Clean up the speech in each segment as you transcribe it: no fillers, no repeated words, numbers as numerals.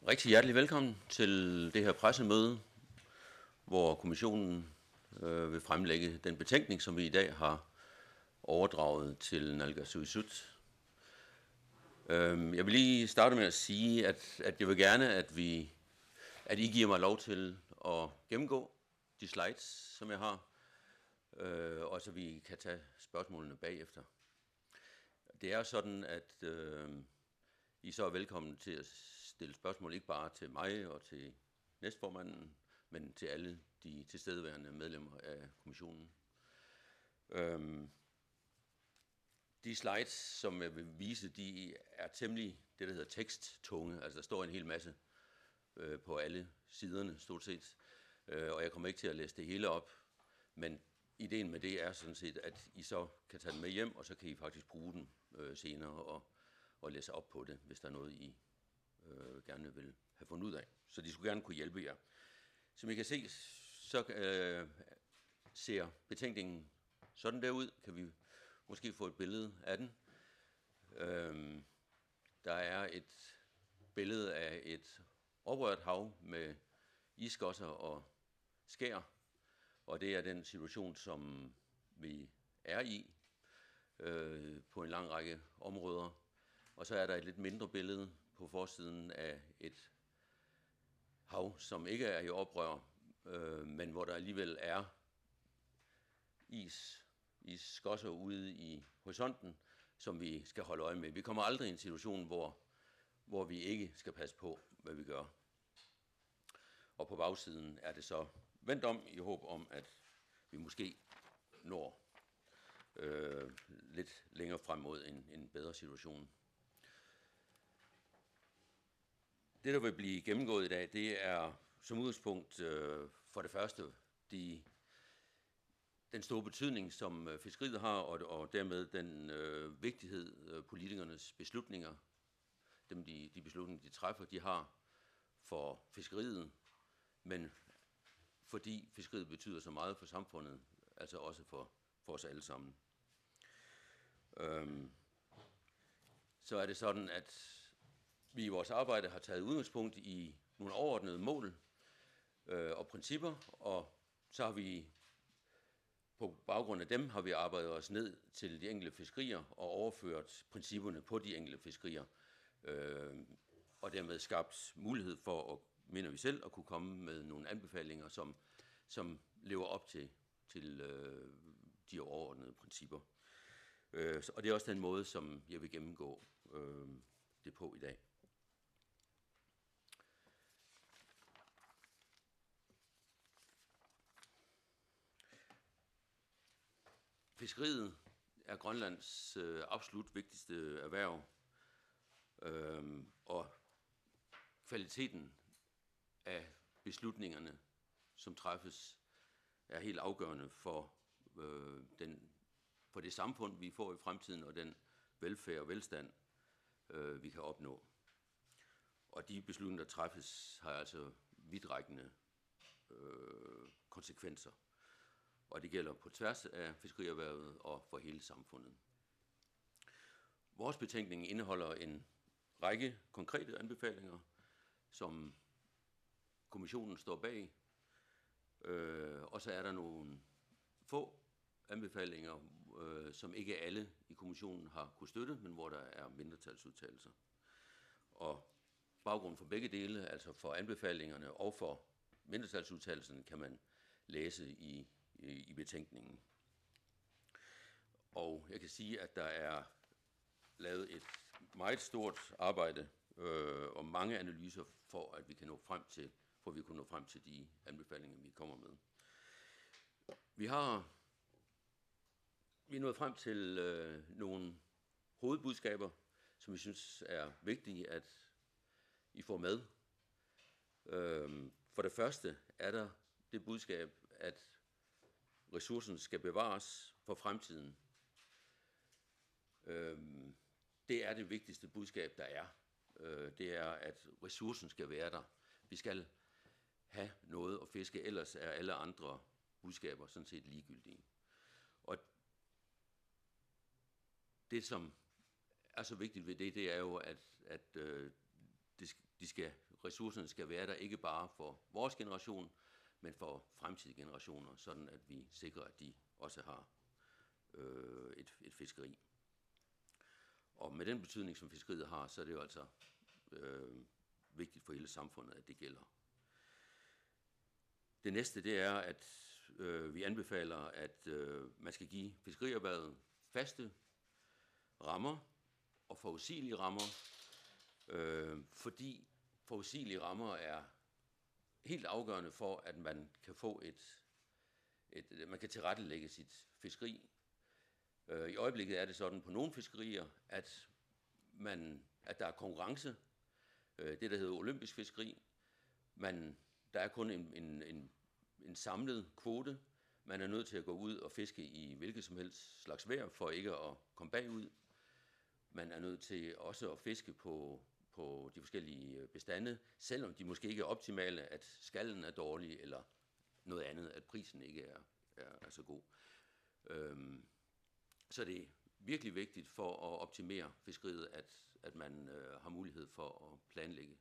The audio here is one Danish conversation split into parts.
Rigtig hjertelig velkommen til det her pressemøde, hvor kommissionen vil fremlægge den betænkning, som vi i dag har overdraget til Naalakkersuisut. Jeg vil lige starte med at sige, at jeg vil gerne, at I giver mig lov til at gennemgå de slides, som jeg har, og så vi kan tage spørgsmålene bagefter. Det er sådan, at I så er velkommen til at stille spørgsmål, ikke bare til mig og til næstformanden, men til alle de tilstedeværende medlemmer af kommissionen. De slides, som jeg vil vise, de er temmelig det, der hedder teksttunge. Altså der står en hel masse på alle siderne, stort set. Og jeg kommer ikke til at læse det hele op, men ideen med det er sådan set, at I så kan tage den med hjem, og så kan I faktisk bruge den senere og læse op på det, hvis der er noget, I gerne vil have fundet ud af. Så de skulle gerne kunne hjælpe jer. Som I kan se, så ser betænkningen sådan der ud. Kan vi måske få et billede af den. Der er et billede af et oprørt hav med isgosser og skær, og det er den situation, som vi er i på en lang række områder. Og så er der et lidt mindre billede på forsiden af et hav, som ikke er i oprør, men hvor der alligevel er isskosser ude i horisonten, som vi skal holde øje med. Vi kommer aldrig i en situation, hvor vi ikke skal passe på, hvad vi gør. Og på bagsiden er det så vendt om i håb om, at vi måske når lidt længere frem mod en bedre situation. Det, der vil blive gennemgået i dag, det er som udgangspunkt for det første den store betydning, som fiskeriet har, og dermed den vigtighed, politikernes beslutninger, de beslutninger, de træffer, de har for fiskeriet, men fordi fiskeriet betyder så meget for samfundet, altså også for os alle sammen. Så er det sådan, at vi i vores arbejde har taget udgangspunkt i nogle overordnede mål og principper, og så har vi på baggrund af dem har vi arbejdet os ned til de enkelte fiskerier og overført principperne på de enkelte fiskerier, og dermed skabt mulighed for, at, mener vi selv, at kunne komme med nogle anbefalinger, som lever op til de overordnede principper. Og det er også den måde, som jeg vil gennemgå det på i dag. Fiskeriet er Grønlands absolut vigtigste erhverv, og kvaliteten af beslutningerne, som træffes, er helt afgørende for det samfund, vi får i fremtiden, og den velfærd og velstand, vi kan opnå. Og de beslutninger, der træffes, har altså vidtrækkende konsekvenser. Og det gælder på tværs af fiskerierhvervet og for hele samfundet. Vores betænkning indeholder en række konkrete anbefalinger, som kommissionen står bag, og så er der nogle få anbefalinger, som ikke alle i kommissionen har kunne støtte, men hvor der er mindretalsudtalelser. Og baggrunden for begge dele, altså for anbefalingerne og for mindretalsudtalelsen, kan man læse i betænkningen. Og jeg kan sige, at der er lavet et meget stort arbejde og mange analyser for, at vi kan nå frem til, de anbefalinger, vi kommer med. Vi er nået frem til nogle hovedbudskaber, som vi synes er vigtige, at I får med. For det første er der det budskab, at ressourcen skal bevares for fremtiden. Det er det vigtigste budskab, der er. Det er, at ressourcen skal være der. Vi skal have noget at fiske, ellers er alle andre budskaber sådan set ligegyldige. Og det, som er så vigtigt ved det, det er jo, at ressourcerne skal være der ikke bare for vores generation, men for fremtidige generationer, sådan at vi sikrer, at de også har et fiskeri. Og med den betydning, som fiskeriet har, så er det jo altså vigtigt for hele samfundet, at det gælder. Det næste, det er, at vi anbefaler, at man skal give fiskerierhvervet faste rammer og forudsigelige rammer, fordi forudsigelige rammer er helt afgørende for, at man kan få man kan tilrettelægge sit fiskeri. I øjeblikket er det sådan på nogle fiskerier, at der er konkurrence, det der hedder olympisk fiskeri. Der er kun en samlet kvote. Man er nødt til at gå ud og fiske i hvilket som helst slags vejr, for ikke at komme bagud. Man er nødt til også at fiske på de forskellige bestande, selvom de måske ikke er optimale, at skallen er dårlig, eller noget andet, at prisen ikke er så god. Så det er virkelig vigtigt for at optimere fiskeriet, at man har mulighed for at planlægge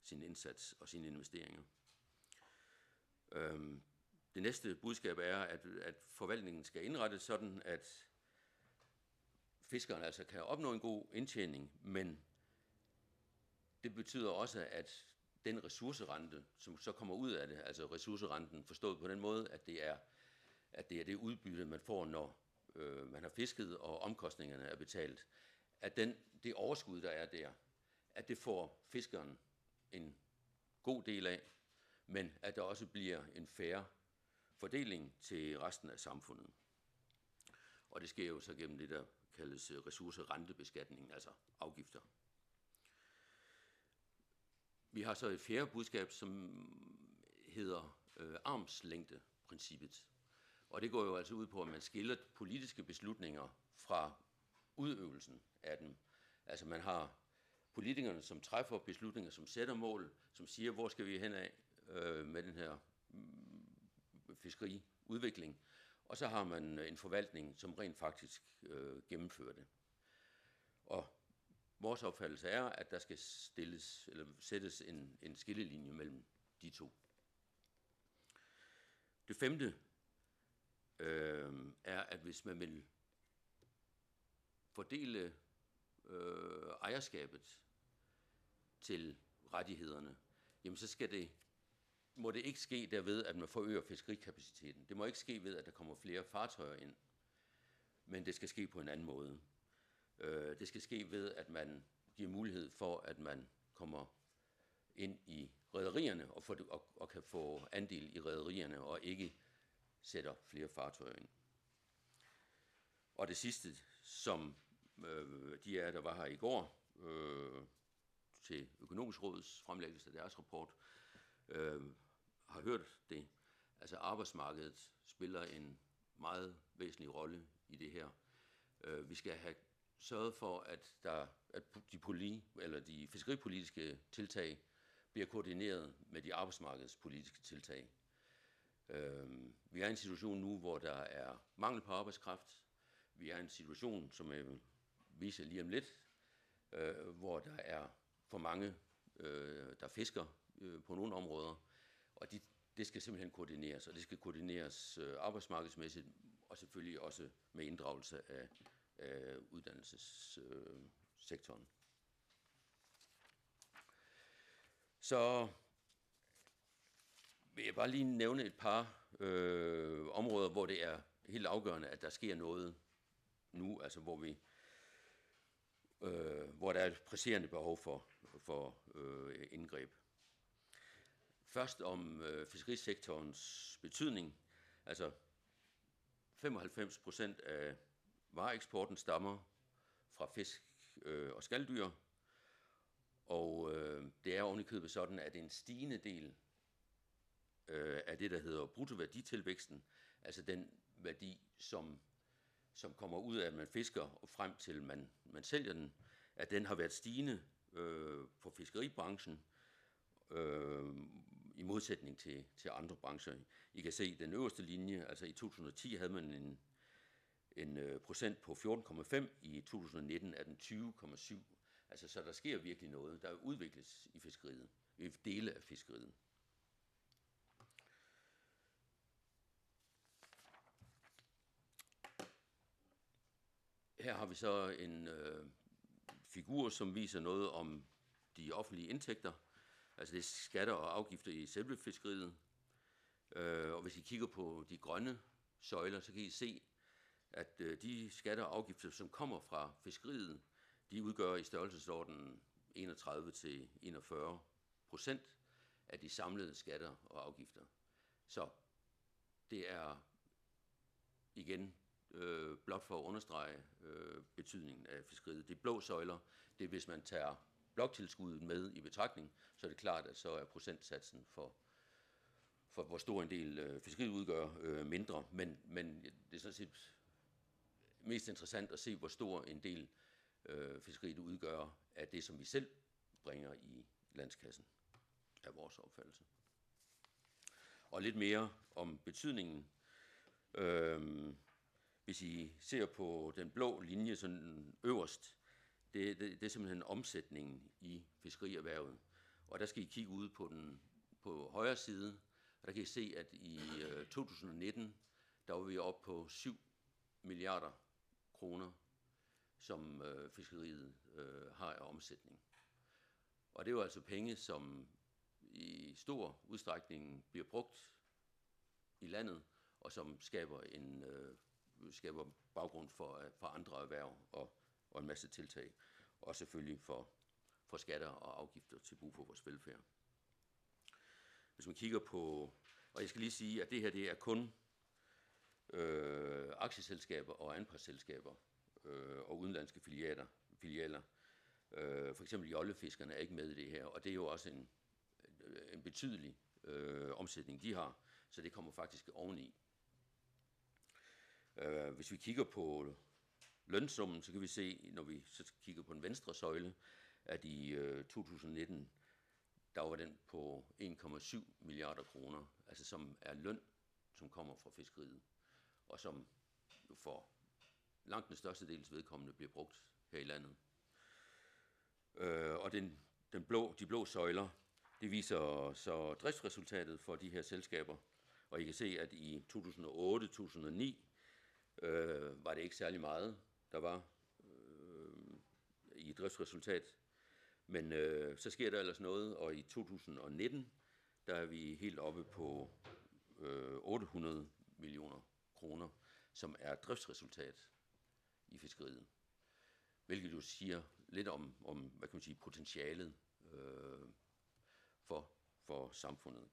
sin indsats og sine investeringer. Det næste budskab er, at forvaltningen skal indrettes sådan, at fiskeren altså kan opnå en god indtjening, men det betyder også, at den ressourcerente, som så kommer ud af det, altså ressourcerenten forstået på den måde, at det er det udbytte, man får, når man har fisket, og omkostningerne er betalt, at det overskud, der er der, at det får fiskeren en god del af, men at der også bliver en fair fordeling til resten af samfundet. Og det sker jo så gennem det, der kaldes ressourcerentebeskatning, altså afgifter. Vi har så et fjerde budskab, som hedder armslængdeprincippet. Og det går jo altså ud på, at man skiller politiske beslutninger fra udøvelsen af dem. Altså man har politikerne, som træffer beslutninger, som sætter mål, som siger, hvor skal vi hen af med den her fiskeriudvikling. Og så har man en forvaltning, som rent faktisk gennemfører det. Og vores opfattelse er, at der skal sættes en skillelinje mellem de to. Det femte er, at hvis man vil fordele ejerskabet til rettighederne, jamen så må det ikke ske derved, at man forøger fiskerikapaciteten. Det må ikke ske ved, at der kommer flere fartøjer ind, men det skal ske på en anden måde. Det skal ske ved, at man giver mulighed for, at man kommer ind i rederierne og kan få andel i rederierne og ikke sætter flere fartøjer ind. Og det sidste, som der var her i går til Økonomisk Råds fremlæggelse af deres rapport, har hørt det. Altså arbejdsmarkedet spiller en meget væsentlig rolle i det her. Vi skal have sørget for, at de fiskeripolitiske tiltag bliver koordineret med de arbejdsmarkedspolitiske tiltag. Vi er i en situation nu, hvor der er mangel på arbejdskraft. Vi er i en situation, som jeg vil vise lige om lidt, hvor der er for mange, der fisker på nogle områder, og det skal simpelthen koordineres, og det skal koordineres arbejdsmarkedsmæssigt, og selvfølgelig også med inddragelse af uddannelsessektoren. Så vil jeg bare lige nævne et par områder, hvor det er helt afgørende, at der sker noget nu, altså hvor der er et presserende behov for indgreb. Først om fiskerisektorens betydning. Altså 95% af vareeksporten stammer fra fisk og skaldyr, og det er ovenikøbet sådan, at en stigende del af det, der hedder bruttoværditilvæksten, altså den værdi, som kommer ud af, at man fisker og frem til man sælger den, at den har været stigende for fiskeribranchen, i modsætning til andre brancher. I kan se den øverste linje, altså i 2010 havde man en procent på 14,5, i 2019 er den 20,7. Altså, så der sker virkelig noget, der udvikles i fiskeriet, i dele af fiskeriet. Her har vi så en figur, som viser noget om de offentlige indtægter, altså det er skatter og afgifter i selve fiskeriet. Og hvis I kigger på de grønne søjler, så kan I se, at de skatter og afgifter, som kommer fra fiskeriet, de udgør i størrelsesordenen 31-41% af de samlede skatter og afgifter. Så det er igen blot for at understrege betydningen af fiskeriet. De blå søjler, det er hvis man tager bloktilskuddet med i betragtning, så er det klart, at så er procentsatsen for hvor stor en del fiskeriet udgør mindre, men det er sådan set mest interessant at se, hvor stor en del fiskeriet udgør af det, som vi selv bringer i landskassen, af vores opfattelse. Og lidt mere om betydningen. Hvis I ser på den blå linje sådan øverst, det er simpelthen omsætningen i fiskerierhvervet. Og der skal I kigge ud på højre side, og der kan I se, at i 2019, der var vi oppe på 7 milliarder kroner, som fiskeriet har af omsætning. Og det er jo altså penge, som i stor udstrækning bliver brugt i landet, og som skaber baggrund for andre erhverv og en masse tiltag, og selvfølgelig for skatter og afgifter til brug for vores velfærd. Hvis man kigger på, og jeg skal lige sige, at det her det er kun aktieselskaber og anpartsselskaber og udenlandske filialer. For eksempel jollefiskerne er ikke med i det her, og det er jo også en betydelig omsætning, de har, så det kommer faktisk oveni. Hvis vi kigger på lønsummen, så kan vi se, når vi så kigger på den venstre søjle, at i 2019, der var den på 1,7 milliarder kroner, altså som er løn, som kommer fra fiskeriet, og som for langt den største dels vedkommende bliver brugt her i landet. Og de blå søjler, det viser så driftsresultatet for de her selskaber, og I kan se, at i 2008-2009 var det ikke særlig meget, der var i driftsresultat, men så sker der ellers noget, og i 2019, der er vi helt oppe på 800 millioner kroner, som er driftsresultat i fiskeriet. Hvilket jo siger lidt om hvad kan man sige, potentialet for samfundet.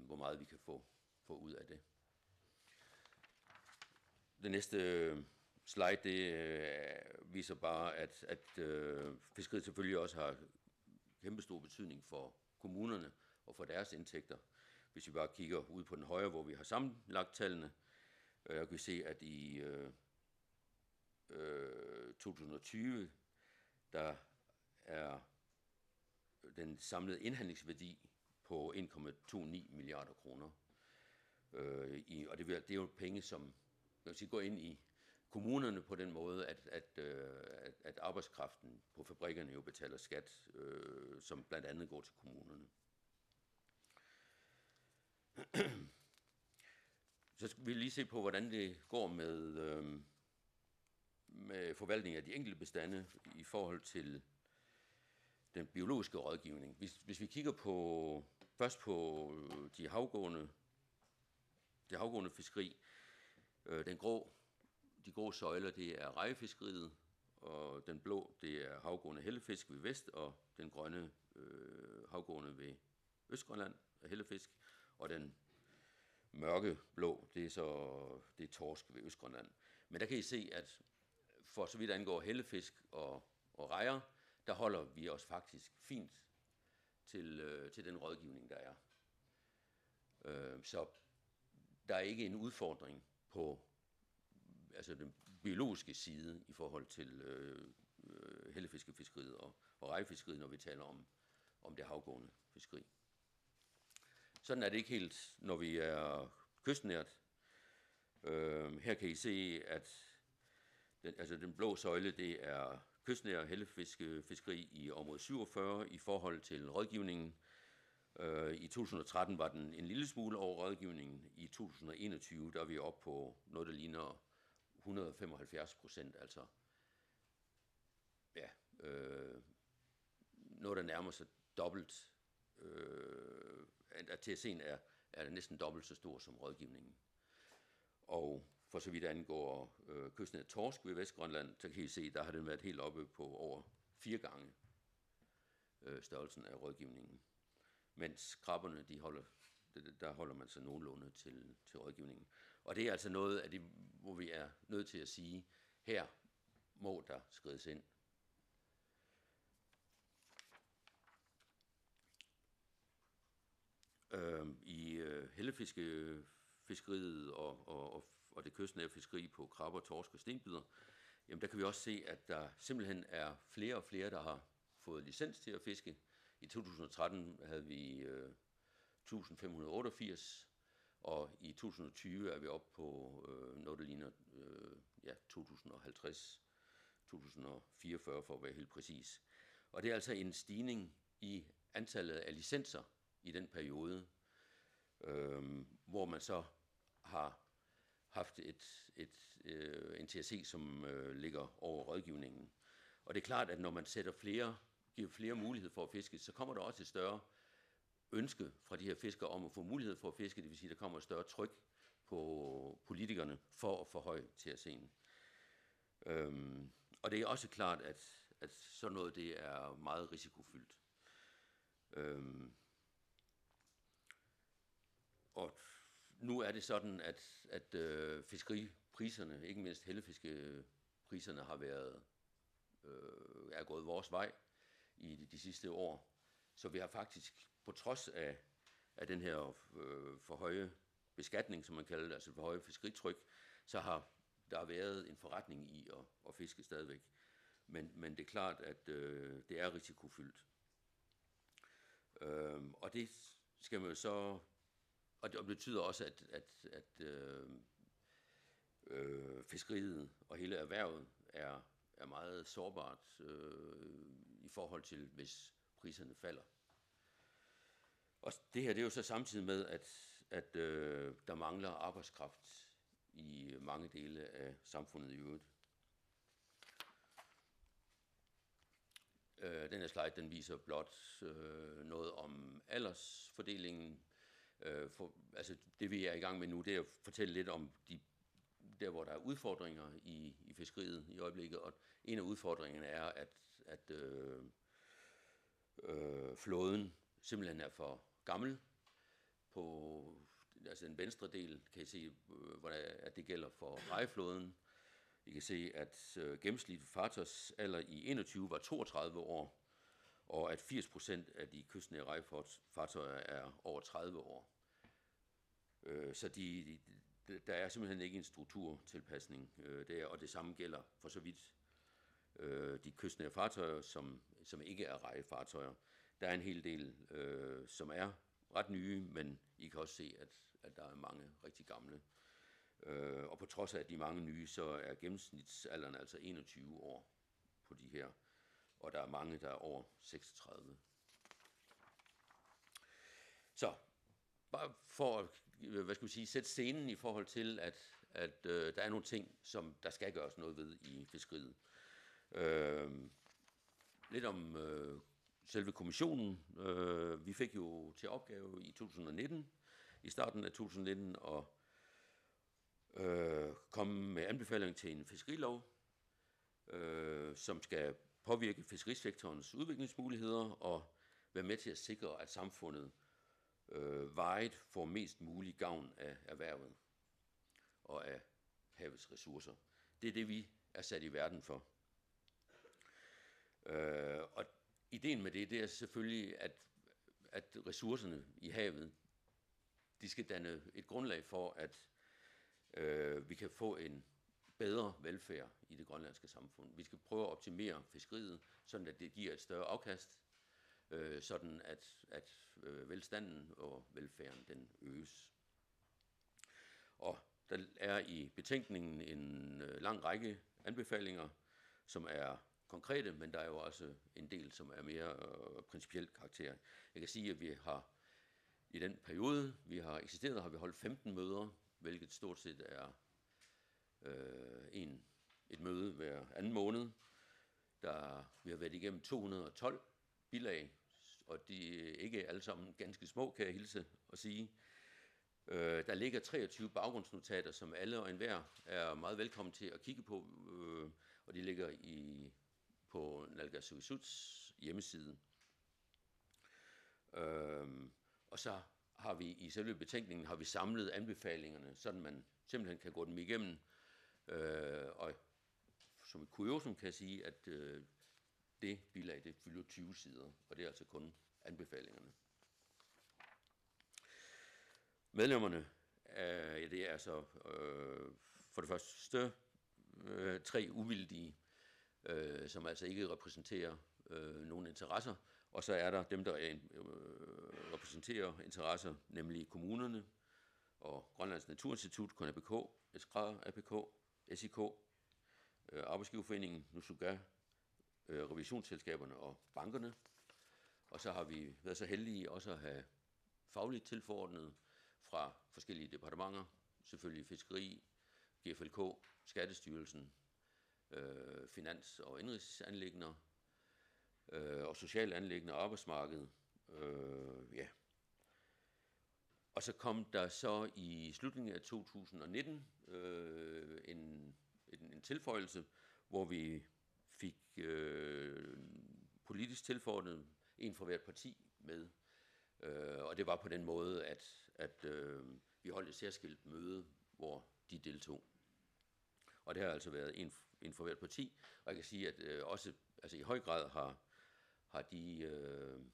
Hvor meget vi kan få ud af det. Det næste slide, det viser bare, at fiskeriet selvfølgelig også har kæmpestor betydning for kommunerne og for deres indtægter. Hvis vi bare kigger ud på den højre, hvor vi har sammenlagt tallene, kan vi se, at i 2020, der er den samlede indhandlingsværdi på 1,29 milliarder kroner. Og det er jo penge, som går ind i kommunerne på den måde, at arbejdskraften på fabrikkerne jo betaler skat, som blandt andet går til kommunerne. Så skal vi lige se på, hvordan det går med forvaltning af de enkelte bestande i forhold til den biologiske rådgivning. Hvis vi kigger først på det havgående fiskeri, de grå søjler, det er rejefiskeriet, og den blå, det er havgående hellefisk ved vest, og den grønne havgående ved Østgrønland hellefisk, og den mørkeblå, det er torsk ved Østgrønland. Men der kan I se, at for så vidt angår hellefisk og rejer, der holder vi os faktisk fint til den rådgivning, der er. Så der er ikke en udfordring på den biologiske side i forhold til hellefiskefiskeriet og rejefiskeriet, når vi taler om det havgående fiskeri. Sådan er det ikke helt, når vi er kystnært. Her kan I se, at Den blå søjle, det er kystnær hellefiskeri i område 47 i forhold til rådgivningen. I 2013 var den en lille smule over rådgivningen. I 2021 der er vi oppe på noget, der ligner 175%, altså ja, noget, der nærmer sig dobbelt. At TSC'en er næsten dobbelt så stor som rådgivningen. Og for så vidt angår kystnær torsk ved Vestgrønland, så kan I se, der har den været helt oppe på over 4 gange størrelsen af rådgivningen. Mens krabberne, der holder man sig nogenlunde til rådgivningen. Og det er altså noget af det, hvor vi er nødt til at sige, her må der skrides ind. I hellefiskeriet og det kystnære fiskeri på krabber, torsk og stenbider, jamen der kan vi også se, at der simpelthen er flere og flere, der har fået licens til at fiske. I 2013 havde vi 1588, og i 2020 er vi oppe på noget, der ligner 2050, 2044 for at være helt præcis. Og det er altså en stigning i antallet af licenser i den periode, hvor man så har haft en TSC, som ligger over rådgivningen. Og det er klart, at når man giver flere mulighed for at fiske, så kommer der også et større ønske fra de her fiskere om at få mulighed for at fiske. Det vil sige, at der kommer et større tryk på politikerne for at forhøje TSC'en. Og det er også klart, at sådan noget det er meget risikofyldt. Og nu er det sådan, at fiskeripriserne, ikke mindst hellefiskepriserne, er gået vores vej i de sidste år. Så vi har faktisk, på trods af den her for høje beskatning, som man kalder det, altså for høje fiskeritryk, så har der været en forretning i at fiske stadigvæk. Men det er klart, at det er risikofyldt. Og det skal man jo så... Og det betyder også, at fiskeriet og hele erhvervet er meget sårbart i forhold til, hvis priserne falder. Og det her det er jo så samtidig med, at der mangler arbejdskraft i mange dele af samfundet i øvrigt. Den her slide den viser blot noget om aldersfordelingen. Altså det vi er i gang med nu, det er at fortælle lidt om der hvor der er udfordringer i fiskeriet i øjeblikket, og en af udfordringerne er, at flåden simpelthen er for gammel. På altså den venstre del kan I se, at det gælder for rejeflåden. I kan se, at gennemsnitlig fartøjsalder i 21 var 32 år, og at 80% af de kystnære rejfartøjer er over 30 år. Så der er simpelthen ikke en strukturtilpasning der, og det samme gælder for så vidt de kystnære fartøjer, som ikke er rejfartøjer. Der er en hel del, som er ret nye, men I kan også se, at der er mange rigtig gamle. Og på trods af de mange nye, så er gennemsnitsalderen altså 21 år på de her, og der er mange, der er over 36. Så bare for at sætte scenen i forhold til, at der er nogle ting, som der skal gøres noget ved i fiskeriet. Lidt om selve kommissionen. Vi fik jo til opgave i 2019, i starten af 2019, og komme med anbefaling til en fiskerilov, som skal påvirke fiskerisektorens udviklingsmuligheder og være med til at sikre, at samfundet varigt får mest mulig gavn af erhvervet og af havets ressourcer. Det er det, vi er sat i verden for. Og ideen med det er selvfølgelig, at ressourcerne i havet, de skal danne et grundlag for, at vi kan få en bedre velfærd i det grønlandske samfund. Vi skal prøve at optimere fiskeriet, sådan at det giver et større afkast, sådan at velstanden og velfærden den øges. Og der er i betænkningen en lang række anbefalinger, som er konkrete, men der er jo også en del, som er mere principielt karakter. Jeg kan sige, at vi har i den periode, vi har eksisteret, har vi holdt 15 møder, hvilket stort set er et møde hver anden måned. Vi har været igennem 212 bilag, og de er ikke alle sammen ganske små, kan jeg hilse og sige. Der ligger 23 baggrundsnotater, som alle og enhver er meget velkommen til at kigge på, og de ligger på Naalakkersuisuts hjemmeside. Og så har vi i selve betænkningen har vi samlet anbefalingerne, sådan man simpelthen kan gå dem igennem. Og som et kuriosum kan jeg sige, at det bilag, det fylder 20 sider, og det er altså kun anbefalingerne. Medlemmerne, det er altså for det første 3 uvildige, som altså ikke repræsenterer nogen interesser, og så er der dem, der repræsenterer interesser, nemlig kommunerne og Grønlands Naturinstitut, KNAPK, SKRA, APK, SIK, Arbejdsgiverforeningen, Nusuga, revisionsselskaberne og bankerne. Og så har vi været så heldige også at have fagligt tilforordnet fra forskellige departementer, selvfølgelig Fiskeri, GFLK, Skattestyrelsen, Finans- og Indrigsanliggender, og sociale anliggender og arbejdsmarked. Ja. Og så kom der så i slutningen af 2019 en tilføjelse, hvor vi fik politisk tilforordnet en fra hvert parti med. Og det var på den måde, at vi holdt et særskilt møde, hvor de deltog. Og det har altså været en fra hvert parti. Og jeg kan sige, at også altså i høj grad har de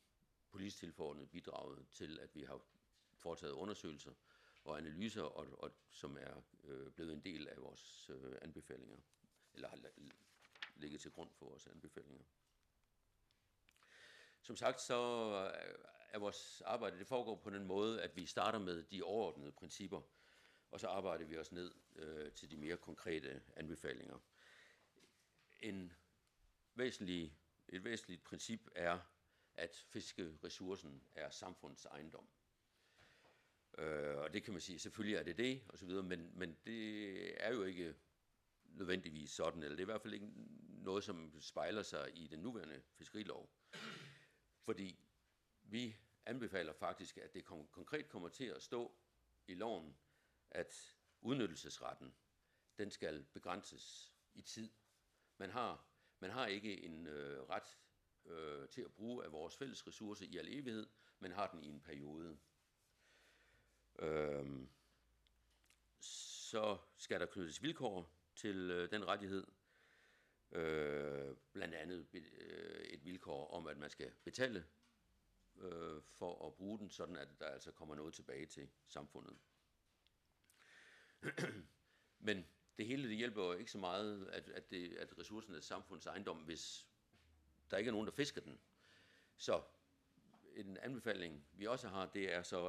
politisk tilforordnede bidraget til, at vi har foretaget undersøgelser og analyser, og som er blevet en del af vores anbefalinger, eller har ligget til grund for vores anbefalinger. Som sagt, så er vores arbejde, det foregår på den måde, at vi starter med de overordnede principper, og så arbejder vi os ned til de mere konkrete anbefalinger. Et væsentligt princip er, at fiskeressourcen er samfundets ejendom. Og det kan man sige, selvfølgelig er det, og så videre, men det er jo ikke nødvendigvis sådan, eller det er i hvert fald ikke noget, som spejler sig i den nuværende fiskerilov. Fordi vi anbefaler faktisk, at det konkret kommer til at stå i loven, at udnyttelsesretten, den skal begrænses i tid. Man har ikke en ret til at bruge af vores fælles ressourcer i al evighed, men har den i en periode. Så skal der knyttes vilkår til den rettighed. Blandt andet et vilkår om, at man skal betale for at bruge den, sådan at der altså kommer noget tilbage til samfundet. Men det hele det hjælper jo ikke så meget, at ressourcen er samfundets ejendom, hvis der ikke er nogen, der fisker den. Så en anbefaling, vi også har, det er så,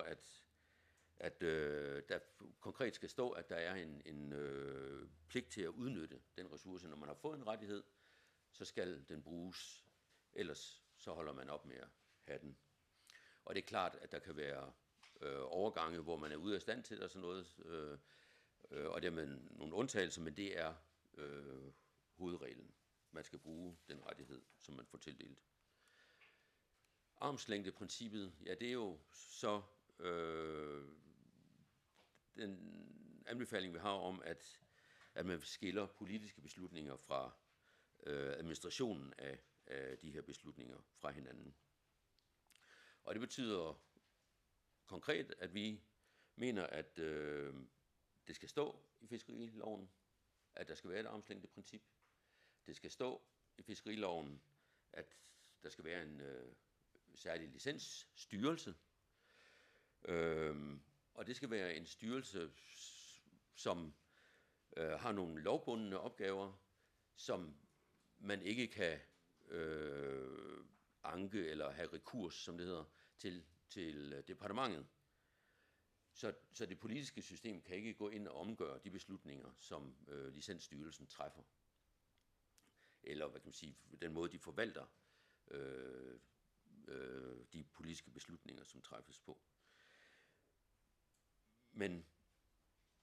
at der konkret skal stå, at der er en pligt til at udnytte den ressource. Når man har fået en rettighed, så skal den bruges, ellers så holder man op med at have den. Og det er klart, at der kan være overgange, hvor man er ude af stand til og sådan noget, og det er med nogle undtagelser, men det er hovedreglen. Man skal bruge den rettighed, som man får tildelt. Armslængdeprincippet, ja, det er jo så den anbefaling, vi har om, at man skiller politiske beslutninger fra administrationen af de her beslutninger fra hinanden. Og det betyder konkret, at vi mener, at det skal stå i fiskeriloven, at der skal være et armslængdeprincip. Det skal stå i fiskeriloven, at der skal være en særlig licensstyrelse. Og det skal være en styrelse, som har nogle lovbundne opgaver, som man ikke kan anke eller have rekurs, som det hedder, til departementet. Så det politiske system kan ikke gå ind og omgøre de beslutninger, som licensstyrelsen træffer. eller hvad kan man sige, den måde, de forvalter de politiske beslutninger, som træffes på. Men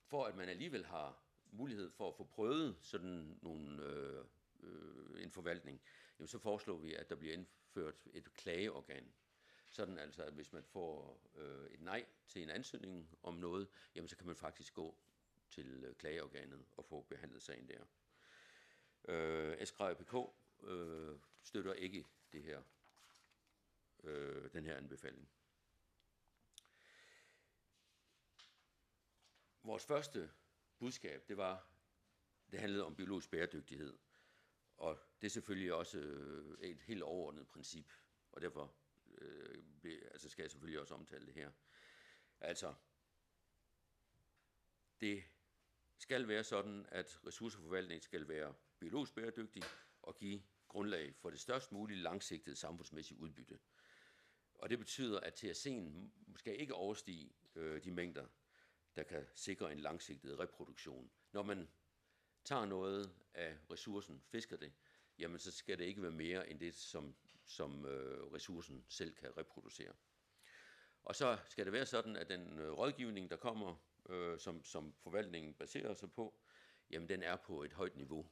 for at man alligevel har mulighed for at få prøvet sådan en forvaltning, jamen så foreslår vi, at der bliver indført et klageorgan. Sådan altså, at hvis man får et nej til en ansøgning om noget, jamen så kan man faktisk gå til klageorganet og få behandlet sagen der. SKRPK støtter ikke det her, den her anbefaling. Vores første budskab, det handlede om biologisk bæredygtighed, og det er selvfølgelig også et helt overordnet princip, og derfor skal jeg selvfølgelig også omtale det her. Altså, det skal være sådan, at ressourceforvaltning skal være biologisk bæredygtig og give grundlag for det størst mulige langsigtede samfundsmæssige udbytte. Og det betyder, at TAC'en skal ikke overstige de mængder, der kan sikre en langsigtet reproduktion. Når man tager noget af ressourcen, fisker det, jamen så skal det ikke være mere end det, som ressourcen selv kan reproducere. Og så skal det være sådan, at den rådgivning, der kommer, som forvaltningen baserer sig på, jamen den er på et højt niveau,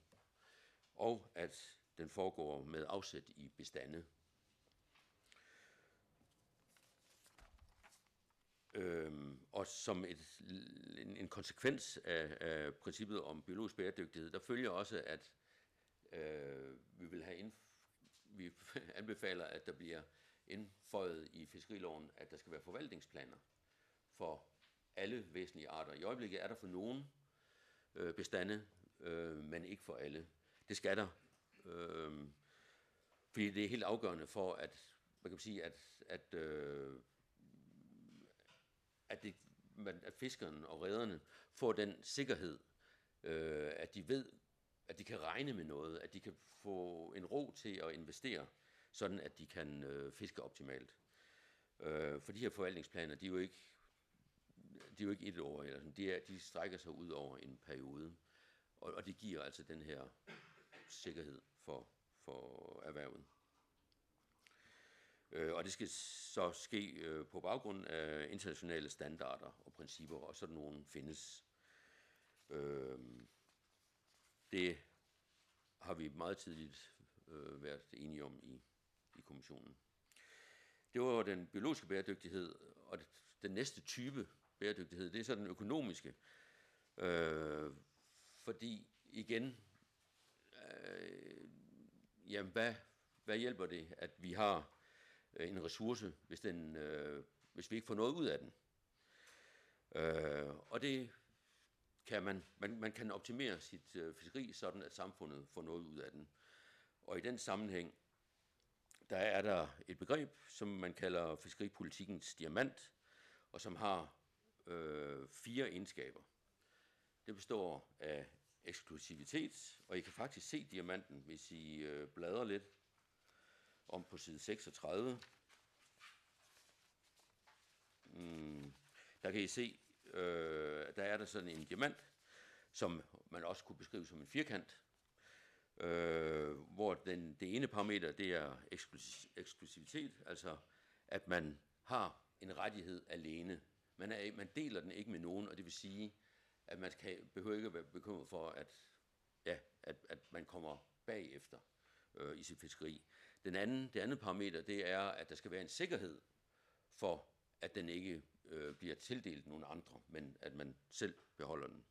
og at den foregår med afsæt i bestande. Og som en konsekvens af princippet om biologisk bæredygtighed, der følger også, at vi anbefaler, at der bliver indføjet i fiskeriloven, at der skal være forvaltningsplaner for alle væsentlige arter. I øjeblikket er der for nogle bestande, men ikke for alle. Det skal der, fordi det er helt afgørende for, at man kan sige, at fiskerne og rederne får den sikkerhed, at de ved, at de kan regne med noget, at de kan få en ro til at investere, sådan at de kan fiske optimalt. For de her forvaltningsplaner, de er jo ikke et år, eller de strækker sig ud over en periode, og det giver altså den her sikkerhed for erhvervet. Og det skal så ske på baggrund af internationale standarder og principper, og sådan nogle findes. Det har vi meget tidligt været enige om i kommissionen. Det var den biologiske bæredygtighed, og den næste type bæredygtighed, det er så den økonomiske. Fordi igen, jamen hvad hjælper det, at vi har en ressource, hvis vi ikke får noget ud af den? Og det kan man kan optimere sit fiskeri sådan, at samfundet får noget ud af den. Og i den sammenhæng, der er der et begreb, som man kalder fiskeripolitikkens diamant, og som har 4 egenskaber. Det består af eksklusivitet, og I kan faktisk se diamanten, hvis I bladrer lidt om på side 36. Der kan I se, der er der sådan en diamant, som man også kunne beskrive som en firkant, hvor det ene parameter, det er eksklusivitet, altså at man har en rettighed alene. Man deler den ikke med nogen, og det vil sige, at man behøver ikke at være bekymret for, at man kommer bagefter i sit fiskeri. Det andet parameter, det er, at der skal være en sikkerhed for, at den ikke bliver tildelt nogle andre, men at man selv beholder den.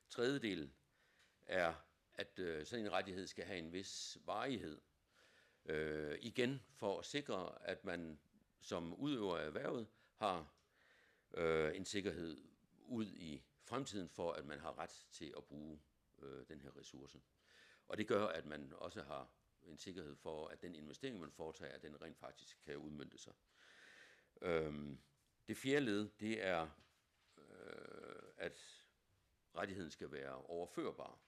Tredje del er, at sådan en rettighed skal have en vis varighed. Igen for at sikre, at man som udøver af erhvervet har en sikkerhed ud i fremtiden for, at man har ret til at bruge den her ressource. Og det gør, at man også har en sikkerhed for, at den investering, man foretager, at den rent faktisk kan udmønte sig. Det fjerde led, det er, at rettigheden skal være overførbar.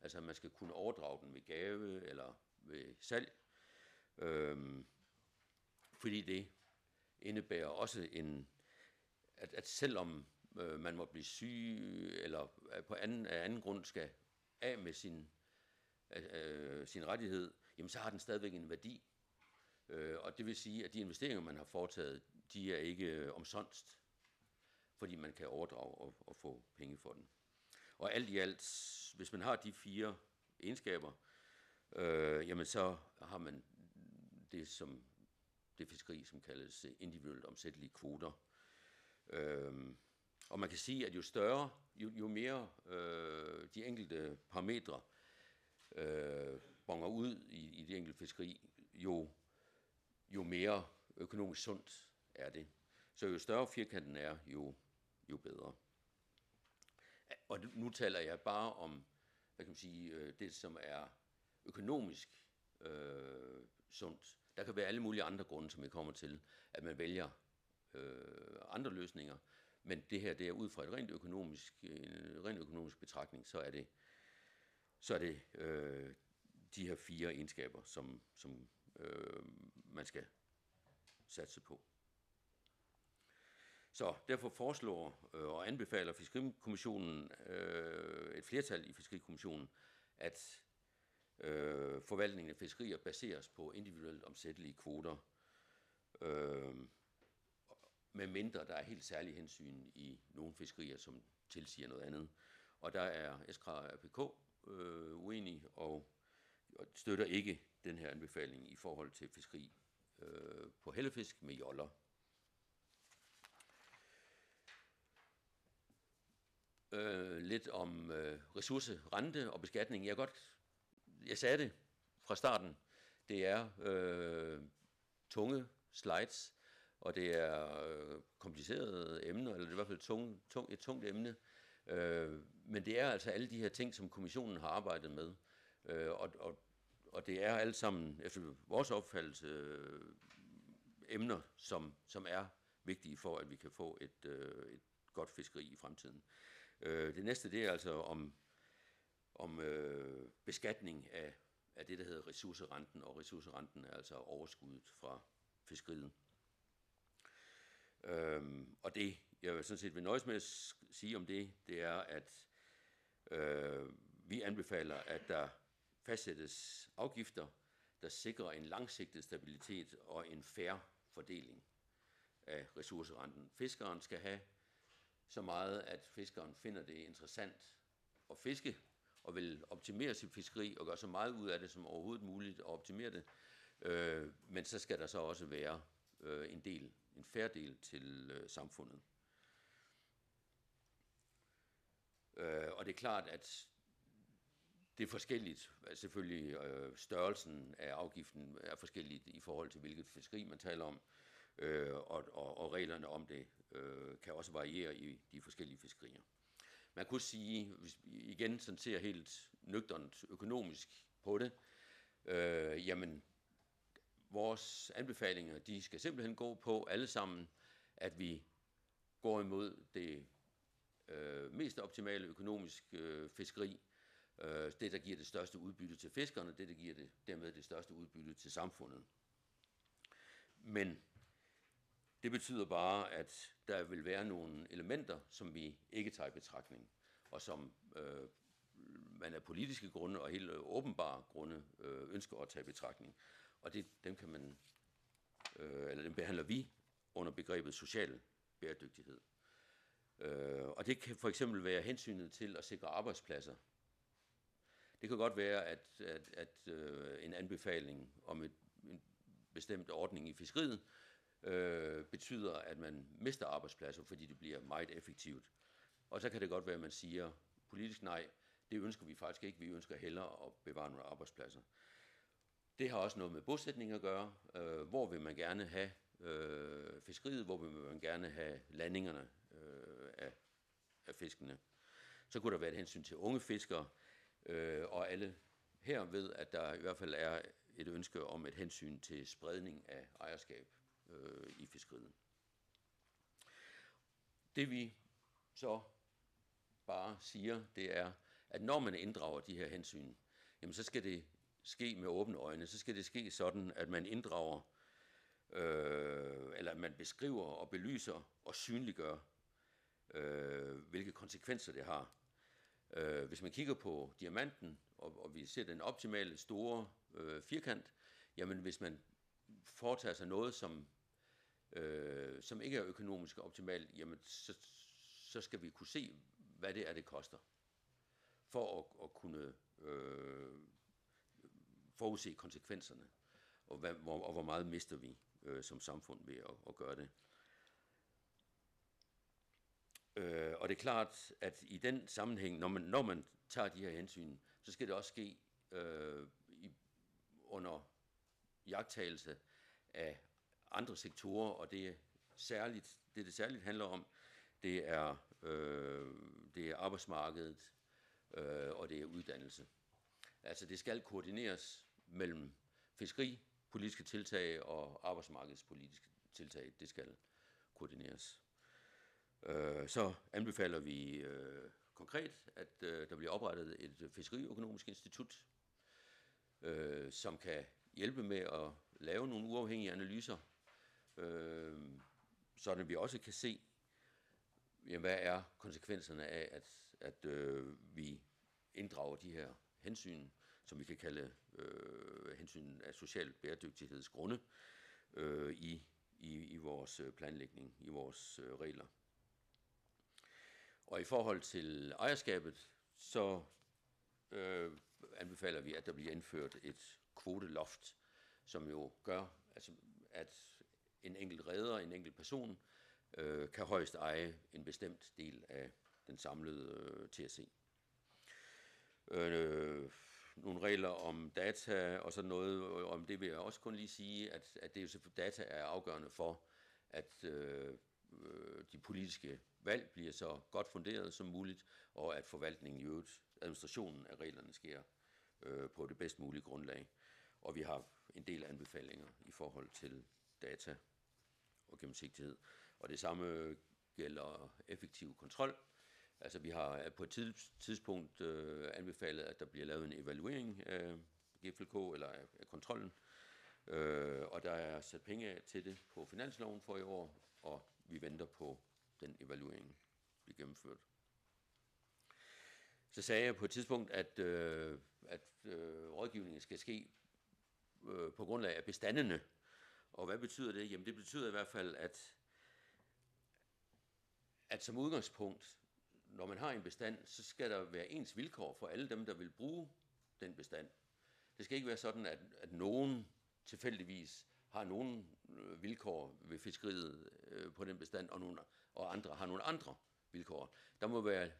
Altså, at man skal kunne overdrage den ved gave eller ved salg. Fordi det indebærer også at selvom man må blive syg, eller af anden grund skal af med sin af sin rettighed, jamen så har den stadigvæk en værdi. Og det vil sige, at de investeringer, man har foretaget, de er ikke omsonst, fordi man kan overdrage og få penge for den. Og alt i alt, hvis man har de 4 egenskaber, jamen så har man det fiskeri, som kaldes individuelt omsættelige kvoter. Og man kan sige, at jo større, jo mere de enkelte parametre bonger ud i det enkelte fiskeri, jo mere økonomisk sundt er det. Så jo større firkanten er, jo bedre. Og nu taler jeg bare om, hvad kan man sige, det som er økonomisk sundt. Der kan være alle mulige andre grunde, som jeg kommer til, at man vælger andre løsninger. Men det her, det er ud fra en rent økonomisk betragtning, så er det de her 4 egenskaber, som man skal satse på. Så derfor foreslår og anbefaler Fiskerikommissionen, et flertal i Fiskerikommissionen, at forvaltningen af fiskerier baseres på individuelt omsættelige kvoter, med mindre der er helt særlige hensyn i nogle fiskerier, som tilsiger noget andet. Og der er SKRA og RPK uenige og støtter ikke den her anbefaling i forhold til fiskeri på hellefisk med joller. Lidt om ressourcerente og beskatning. Jeg sagde det fra starten. Det er tunge slides, og det er komplicerede emner, eller det er i hvert fald et tungt emne. Men det er altså alle de her ting, som kommissionen har arbejdet med. Og det er alle sammen, efter vores opfattelse, emner, som er vigtige for, at vi kan få et godt fiskeri i fremtiden. Det næste, det er altså om beskatning af det, der hedder ressourcerenten, og ressourcerenten er altså overskuddet fra fiskeriet. Og det, jeg sådan set vil nøjes med at sige om det, det er, at vi anbefaler, at der fastsættes afgifter, der sikrer en langsigtet stabilitet og en fair fordeling af ressourcerenten. Fiskeren skal have så meget, at fiskeren finder det interessant at fiske, og vil optimere sit fiskeri og gøre så meget ud af det som overhovedet muligt og optimere det. Men så skal der så også være en fair del til samfundet. Og det er klart, at det er forskelligt. Selvfølgelig størrelsen af afgiften er forskelligt i forhold til, hvilket fiskeri man taler om, og reglerne om det kan også variere i de forskellige fiskerier. Man kunne sige, hvis vi igen sådan ser helt nøgternt økonomisk på det, jamen vores anbefalinger, de skal simpelthen gå på alle sammen, at vi går imod det mest optimale økonomiske fiskeri, det der giver det største udbytte til fiskerne, det der giver dermed det største udbytte til samfundet. Men det betyder bare, at der vil være nogle elementer, som vi ikke tager i betragtning, og som man af politiske grunde og helt åbenbare grunde ønsker at tage i betragtning. Og dem behandler vi under begrebet social bæredygtighed. Og det kan for eksempel være hensynet til at sikre arbejdspladser. Det kan godt være, at en anbefaling om en bestemt ordning i fiskeriet betyder, at man mister arbejdspladser, fordi det bliver meget effektivt. Og så kan det godt være, at man siger politisk nej, det ønsker vi faktisk ikke, vi ønsker hellere at bevare nogle arbejdspladser. Det har også noget med bosætning at gøre. Hvor vil man gerne have fiskeriet, hvor vil man gerne have landingerne af fiskene. Så kunne der være et hensyn til unge fiskere, og alle her ved, at der i hvert fald er et ønske om et hensyn til spredning af ejerskab i fiskeriet. Det vi så bare siger, det er, at når man inddrager de her hensyn, jamen så skal det ske med åbne øjne. Så skal det ske sådan, at man inddrager, eller at man beskriver og belyser og synliggør, hvilke konsekvenser det har. Hvis man kigger på diamanten, og vi ser den optimale store firkant, jamen hvis man foretager sig noget, som ikke er økonomisk optimalt, jamen så skal vi kunne se, hvad det er, det koster, for at kunne forudse konsekvenserne, og hvor meget mister vi som samfund ved at gøre det. Og det er klart, at i den sammenhæng, når man tager de her hensyn, så skal det også ske under iagttagelse af andre sektorer, og det særligt handler om, det er arbejdsmarkedet, og det er uddannelse. Altså det skal koordineres mellem fiskeripolitiske tiltag og arbejdsmarkedspolitiske tiltag. Det skal koordineres. Så anbefaler vi konkret, at der bliver oprettet et fiskeriøkonomisk institut, som kan hjælpe med at lave nogle uafhængige analyser, sådan vi også kan se, jamen, hvad er konsekvenserne af, at vi inddrager de her hensyn, som vi kan kalde hensyn af social bæredygtighedsgrunde, i vores planlægning, i vores regler. Og i forhold til ejerskabet, så anbefaler vi, at der bliver indført et kvoteloft, som jo gør, altså, at en enkelt reder, en enkelt person, kan højst eje en bestemt del af den samlede TSE. Nogle regler om data og sådan noget, om det vil jeg også kun lige sige, at det er jo, data er afgørende for, at de politiske valg bliver så godt funderet som muligt, og at forvaltningen i øvrigt, administrationen af reglerne sker på det bedst mulige grundlag. Og vi har en del anbefalinger i forhold til data og gennemsigtighed. Og det samme gælder effektiv kontrol. Altså vi har på et tidspunkt anbefalet, at der bliver lavet en evaluering af GFLK eller af kontrollen. Og der er sat penge af til det på finansloven for i år, og vi venter på den evaluering bliver gennemført. Så sagde jeg på et tidspunkt, at rådgivningen skal ske på grundlag af bestandene. Og hvad betyder det? Jamen det betyder i hvert fald, at som udgangspunkt, når man har en bestand, så skal der være ens vilkår for alle dem, der vil bruge den bestand. Det skal ikke være sådan, at nogen tilfældigvis har nogle vilkår ved fiskeriet på den bestand, og andre har nogle andre vilkår. Der må være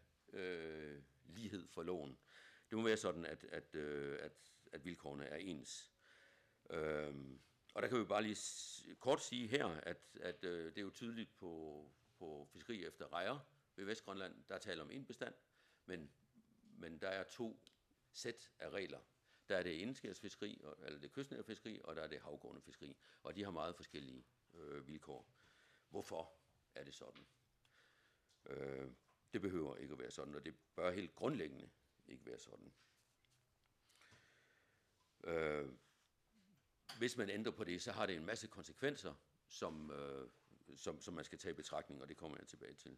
lighed for loven. Det må være sådan, at vilkårene er ens. Og der kan vi bare lige kort sige her, at det er jo tydeligt på fiskeri efter rejer ved Vestgrønland, der taler om en bestand, men der er to sæt af regler. Der er det indskærsfiskeri, eller det kystnære fiskeri, og der er det havgående fiskeri, og de har meget forskellige vilkår. Hvorfor er det sådan? Det behøver ikke at være sådan, og det bør helt grundlæggende ikke være sådan. Hvis man ændrer på det, så har det en masse konsekvenser, som man skal tage i betragtning, og det kommer jeg tilbage til.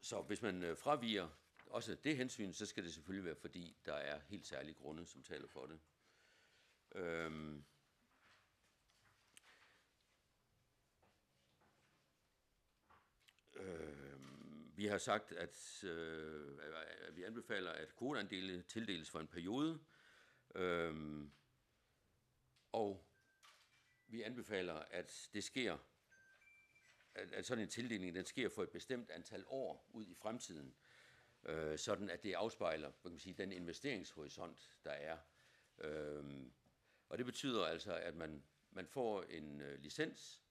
Så hvis man fraviger også det hensyn, så skal det selvfølgelig være, fordi der er helt særlige grunde, som taler for det. Vi har sagt, at vi anbefaler, at kvoteandele tildeles for en periode, og vi anbefaler, at det sker, at sådan en tildeling, den sker for et bestemt antal år ud i fremtiden, sådan at det afspejler, hvad kan man sige, den investeringshorisont, der er. Og det betyder altså, at man får en licens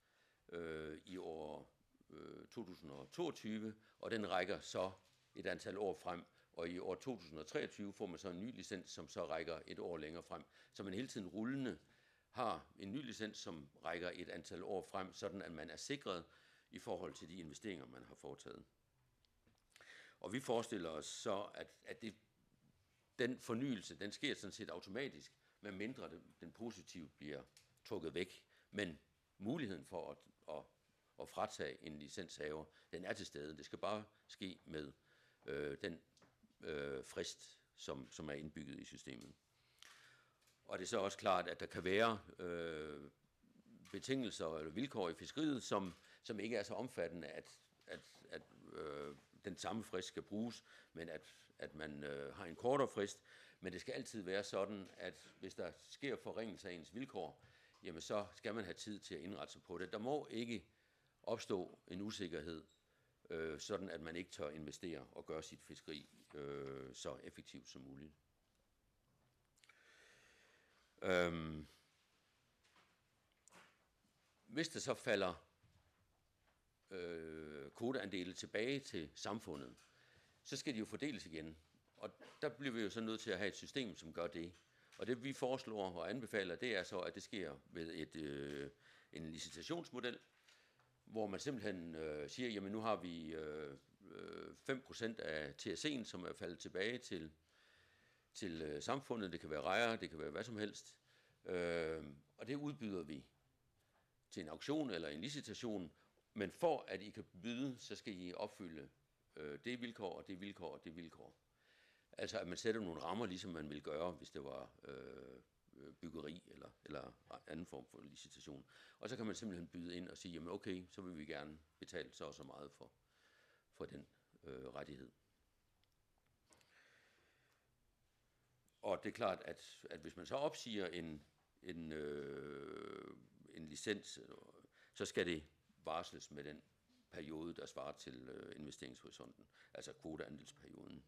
i år 2022, og den rækker så et antal år frem, og i år 2023 får man så en ny licens, som så rækker et år længere frem, så man hele tiden rullende har en ny licens, som rækker et antal år frem, sådan at man er sikret i forhold til de investeringer, man har foretaget. Og vi forestiller os så, at den fornyelse, den sker sådan set automatisk, medmindre den positivt bliver trukket væk, men muligheden for at fratage en licenshaver. Den er til stede. Det skal bare ske med den frist, som er indbygget i systemet. Og det er så også klart, at der kan være betingelser eller vilkår i fiskeriet, som ikke er så omfattende, at den samme frist skal bruges, men at man har en kortere frist. Men det skal altid være sådan, at hvis der sker forringelse af ens vilkår, jamen så skal man have tid til at indrette sig på det. Der må ikke opstå en usikkerhed, sådan at man ikke tør investere og gøre sit fiskeri så effektivt som muligt. Hvis der så falder kvoteandele tilbage til samfundet, så skal de jo fordeles igen. Og der bliver vi jo så nødt til at have et system, som gør det. Og det vi foreslår og anbefaler, det er så, at det sker ved en licitationsmodel, hvor man simpelthen siger, jamen nu har vi 5% af TSE'en, som er faldet tilbage til samfundet. Det kan være rejere, det kan være hvad som helst. Og det udbyder vi til en auktion eller en licitation. Men for at I kan byde, så skal I opfylde det vilkår og det vilkår og det vilkår. Altså at man sætter nogle rammer, ligesom man ville gøre, hvis det var byggeri eller anden form for licitation. Og så kan man simpelthen byde ind og sige, jamen okay, så vil vi gerne betale så og så meget for den rettighed. Og det er klart, at hvis man så opsiger en licens, så skal det varsles med den periode, der svarer til investeringshorisonten, altså kvoteandelsperioden.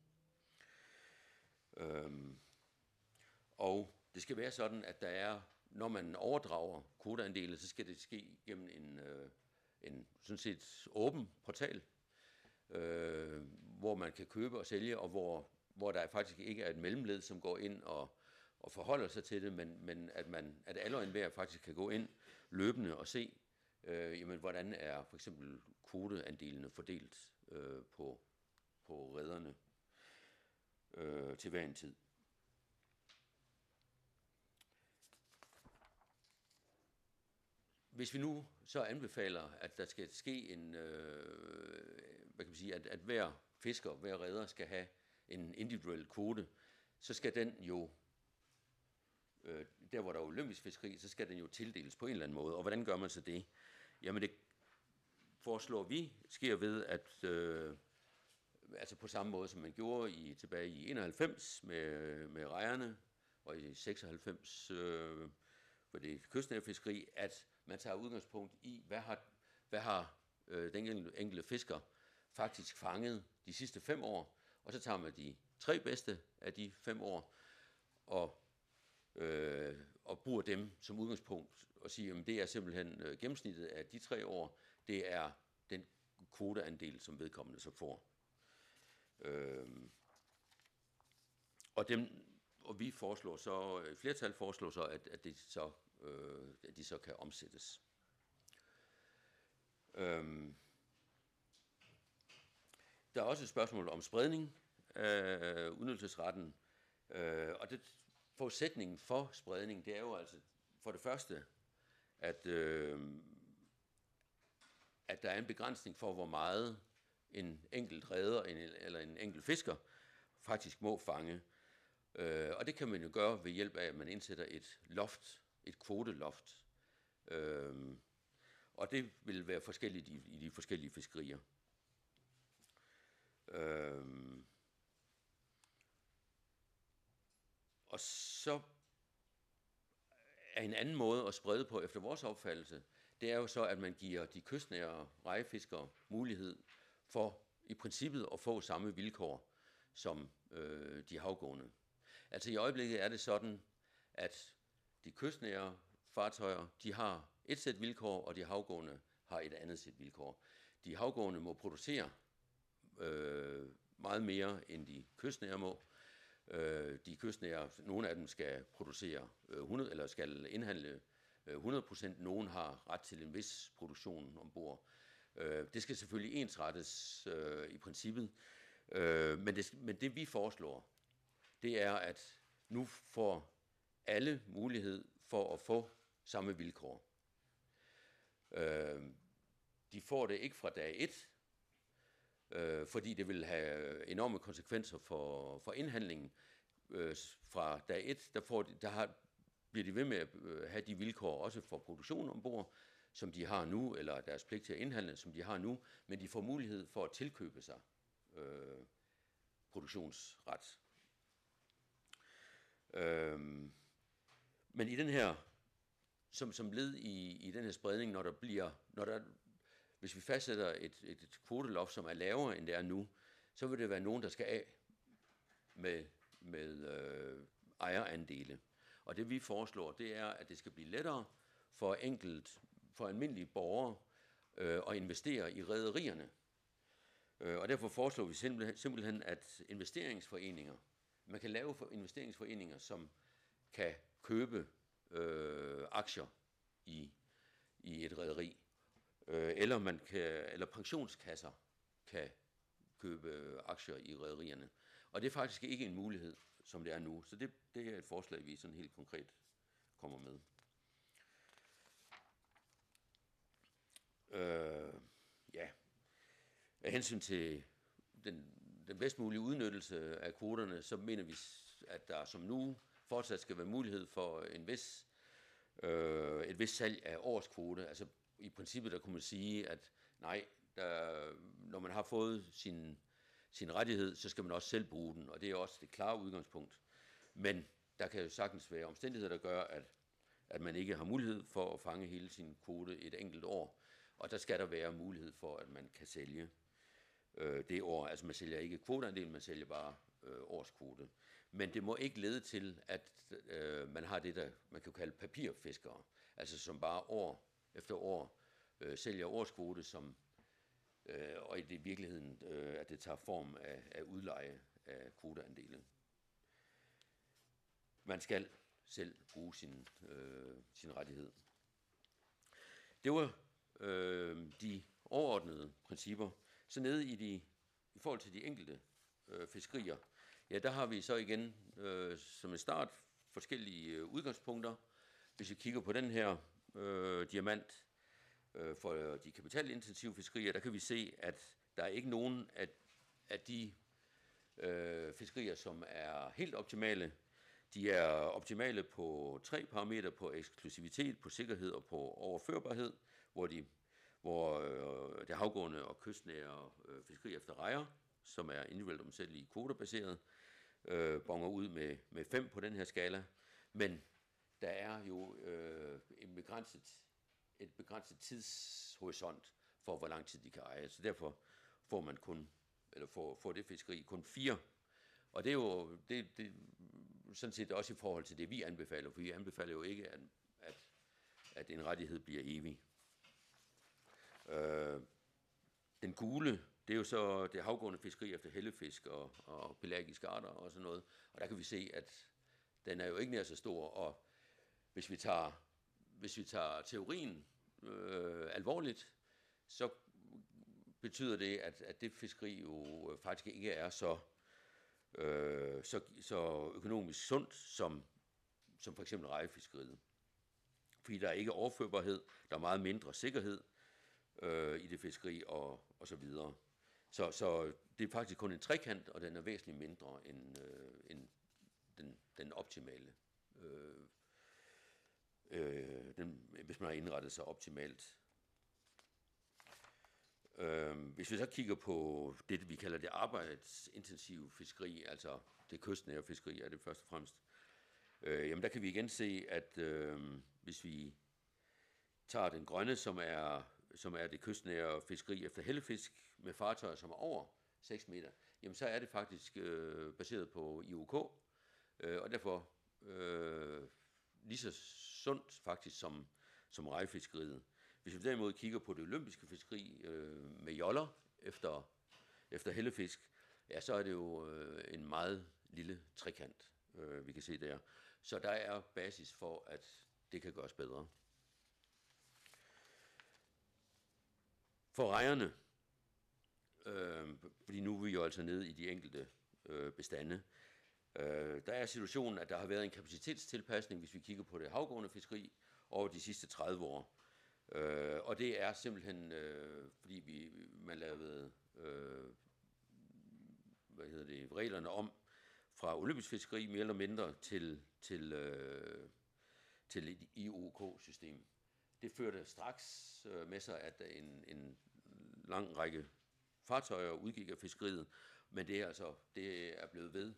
Og det skal være sådan, at der er, når man overdrager kvoteandele, så skal det ske gennem en sådan set åben portal, hvor man kan købe og sælge, og hvor der faktisk ikke er et mellemled, som går ind og forholder sig til det, men at alle og enhver faktisk kan gå ind løbende og se, jamen, hvordan er for eksempel kvoteandelene fordelt på rederne til hver en tid. Hvis vi nu så anbefaler, at der skal ske at hver fisker, hver reder skal have en individuel kvote, så skal den jo, der hvor der er olympisk fiskeri, så skal den jo tildeles på en eller anden måde. Og hvordan gør man så det? Jamen det foreslår vi sker ved, at altså på samme måde som man gjorde tilbage i 91 med rejerne, og i 96 for det kystnære fiskeri, at man tager udgangspunkt i, hvad har den enkelte fisker faktisk fanget de sidste 5 år, og så tager man de 3 bedste af de 5 år, og bruger dem som udgangspunkt, og siger, at det er simpelthen gennemsnittet af de 3 år, det er den kvoteandel, som vedkommende så får. Og vi foreslår så, flertal foreslår så, at de så kan omsættes. Der er også et spørgsmål om spredning af udnyttelsesretten, og det forudsætningen for spredning, det er jo altså for det første, at der er en begrænsning for, hvor meget en enkelt reder eller en enkelt fisker faktisk må fange. Og det kan man jo gøre ved hjælp af, at man indsætter et kvoteloft. Og det vil være forskelligt i de forskellige fiskerier. Og så er en anden måde at sprede på efter vores opfattelse, det er jo så, at man giver de kystnære rejefiskere mulighed for i princippet at få samme vilkår som de havgående. Altså i øjeblikket er det sådan, at de kystnære fartøjer, de har et sæt vilkår, og de havgående har et andet sæt vilkår. De havgående må producere meget mere, end de kystnære må. De kystnære, nogle af dem skal producere 100, eller skal indhandle 100%. Nogen har ret til en vis produktion ombord. Det skal selvfølgelig ensrettes i princippet. Men det vi foreslår, det er, at nu får alle mulighed for at få samme vilkår. de får det ikke fra dag 1, fordi det vil have enorme konsekvenser for indhandlingen. Fra dag 1, bliver de ved med at have de vilkår også for produktion ombord, som de har nu, eller deres pligt til at indhandle, som de har nu, men de får mulighed for at tilkøbe sig produktionsret. Men i den her, som led i den her spredning, hvis vi fastsætter et kvoteloft, som er lavere end det er nu, så vil det være nogen, der skal af med ejerandele. Og det vi foreslår, det er, at det skal blive lettere for almindelige borgere at investere i rederierne. Og derfor foreslår vi simpelthen, at man kan lave investeringsforeninger, som kan købe aktier i et rederi, eller pensionskasser kan købe aktier i rederierne. Og det er faktisk ikke en mulighed, som det er nu. Så det er et forslag, vi sådan helt konkret kommer med. Af hensyn til den bedst mulige udnyttelse af kvoterne, så mener vi, at der som nu fortsat skal være mulighed for et vist salg af årskvote. Altså i princippet, der kunne man sige, at nej, når man har fået sin rettighed, så skal man også selv bruge den, og det er også det klare udgangspunkt. Men der kan jo sagtens være omstændigheder, der gør, at man ikke har mulighed for at fange hele sin kvote et enkelt år, og der skal der være mulighed for, at man kan sælge det år. Altså man sælger ikke kvoteandel, man sælger bare årskvote. Men det må ikke lede til, at man har det, der man kan kalde papirfiskere, altså som bare år efter år sælger årskvote, og i det i virkeligheden, at det tager form af udleje af kvoteandele. Man skal selv bruge sin rettighed. Det var de overordnede principper. Så nede i forhold til de enkelte fiskerier, ja, der har vi så igen som en start forskellige udgangspunkter. Hvis vi kigger på den her diamant for de kapitalintensive fiskerier, der kan vi se, at der er ikke nogen af de fiskerier, som er helt optimale. De er optimale på 3 parametre: på eksklusivitet, på sikkerhed og på overførbarhed, hvor det havgående og kystnære fiskeri efter rejer, som er individuelt omsættelige kvoterbaseret, bonger ud med 5 på den her skala. Men der er jo et begrænset tidshorisont for, hvor lang tid de kan eje. Så derfor får det fiskeri kun 4. Og det er jo det sådan set også i forhold til det, vi anbefaler, for vi anbefaler jo ikke, at en rettighed bliver evig. Den gule, det er jo så det havgående fiskeri efter hellefisk og pelagiske arter og sådan noget. Og der kan vi se, at den er jo ikke nær så stor, og hvis vi tager teorien alvorligt, så betyder det, at det fiskeri jo faktisk ikke er så økonomisk sundt som for eksempel rejefiskeriet. Fordi der er ikke overførbarhed, der er meget mindre sikkerhed i det fiskeri og så videre. Så det er faktisk kun en trekant, og den er væsentligt mindre end den optimale, hvis man har indrettet sig optimalt. Hvis vi så kigger på det, vi kalder det arbejdsintensive fiskeri, altså det kystnære fiskeri er det først og fremmest, jamen der kan vi igen se, at hvis vi tager den grønne, som er det kystnære fiskeri efter hellefisk med fartøjer, som er over 6 meter, jamen så er det faktisk baseret på IOK, og derfor lige så sundt faktisk som rejefiskeriet. Hvis vi derimod kigger på det olympiske fiskeri med joller efter hellefisk, ja, så er det jo en meget lille trekant, vi kan se der. Så der er basis for, at det kan gøres bedre. For rejerne, fordi nu er vi jo altså nede i de enkelte bestande, der er situationen, at der har været en kapacitetstilpasning, hvis vi kigger på det havgående fiskeri, over de sidste 30 år. Og det er simpelthen, fordi man lavede reglerne om fra olympisk fiskeri mere eller mindre til et IOK-system. Det førte straks med sig, at en lang række fartøjer udgik af fiskeriet, men det er blevet ved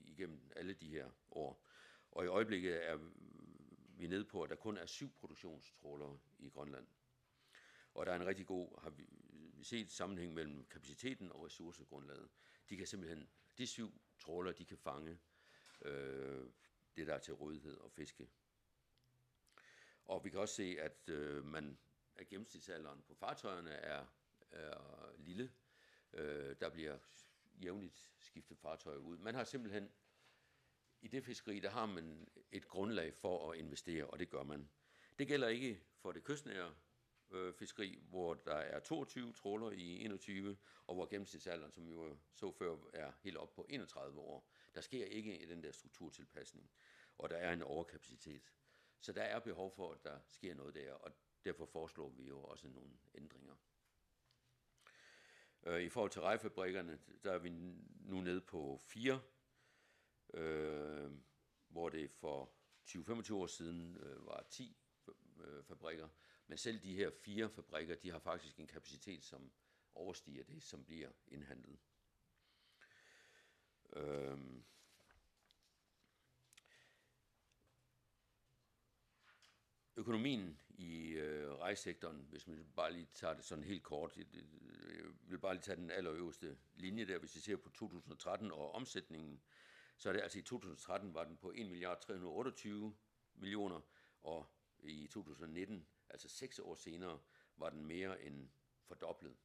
igennem alle de her år. Og i øjeblikket er vi nede på, at der kun er 7 produktionstrålere i Grønland. Og der er en rigtig god, har vi set, sammenhæng mellem kapaciteten og ressourcegrundlaget. De 7 trålere, de kan fange det, der er til rådighed og fiske. Og vi kan også se, at gennemsnitsalderen på fartøjerne er lille. Der bliver jævnligt skiftet fartøjer ud. Man har simpelthen, i det fiskeri, der har man et grundlag for at investere, og det gør man. Det gælder ikke for det kystnære fiskeri, hvor der er 22 tråler i 21, og hvor gennemsnitsalderen, som vi jo så før, er helt op på 31 år. Der sker ikke den der strukturtilpasning, og der er en overkapacitet. Så der er behov for, at der sker noget der, og derfor foreslår vi jo også nogle ændringer. I forhold til rejefabrikkerne, der er vi nu nede på 4, hvor det for 20-25 år siden var 10 fabrikker. Men selv de her 4 fabrikker, de har faktisk en kapacitet, som overstiger det, som bliver indhandlet. Økonomien i rejsektoren, hvis man bare lige tager det sådan helt kort, jeg vil bare lige tage den allerøverste linje der, hvis vi ser på 2013 og omsætningen, så er det altså i 2013 var den på 1.328.000.000, og i 2019, altså 6 år senere, var den mere end fordoblet,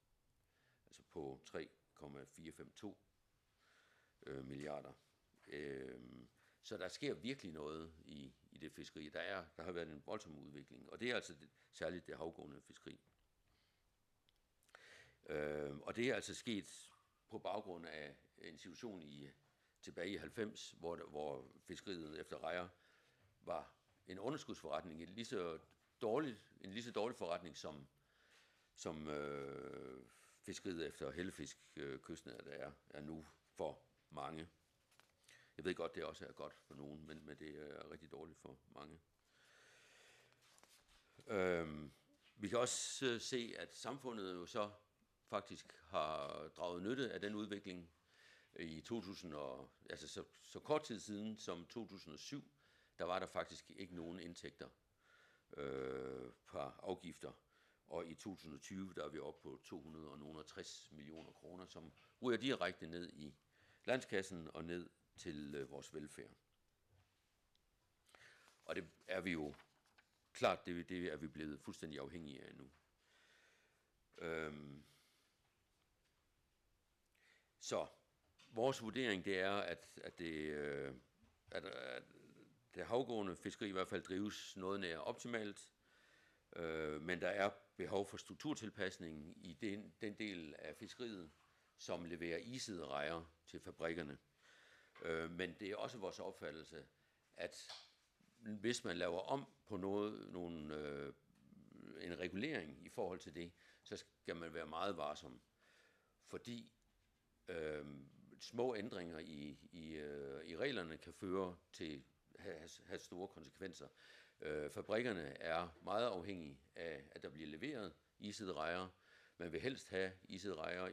altså på 3,452 milliarder. Så der sker virkelig noget i det fiskeri. Der har været en voldsom udvikling, og det er altså særligt det havgående fiskeri. Og det er altså sket på baggrund af en situation tilbage i 90, hvor fiskeriet efter rejer var en underskudsforretning, en lige så dårlig forretning som fiskeriet efter hellefisk kystnæret er nu for mange. Jeg ved godt, det også er godt for nogen, men det er rigtig dårligt for mange. Vi kan også se, at samfundet jo så faktisk har draget nytte af den udvikling. I 2000 altså så kort tid siden som 2007, der var der faktisk ikke nogen indtægter fra afgifter. Og i 2020, der er vi oppe på 260 millioner kroner, som ryger direkte ned i landskassen og ned til vores velfærd. Og det er vi jo klart, det er vi blevet fuldstændig afhængige af nu. Så vores vurdering, det er, at det havgående fiskeri i hvert fald drives noget nær optimalt, men der er behov for strukturtilpasning i den del af fiskeriet, som leverer isede rejer til fabrikkerne. Men det er også vores opfattelse, at hvis man laver om på en regulering i forhold til det, så skal man være meget varsom, fordi små ændringer i reglerne kan føre til have store konsekvenser. Fabrikkerne er meget afhængige af, at der bliver leveret isede rejer. Man vil helst have isede rejer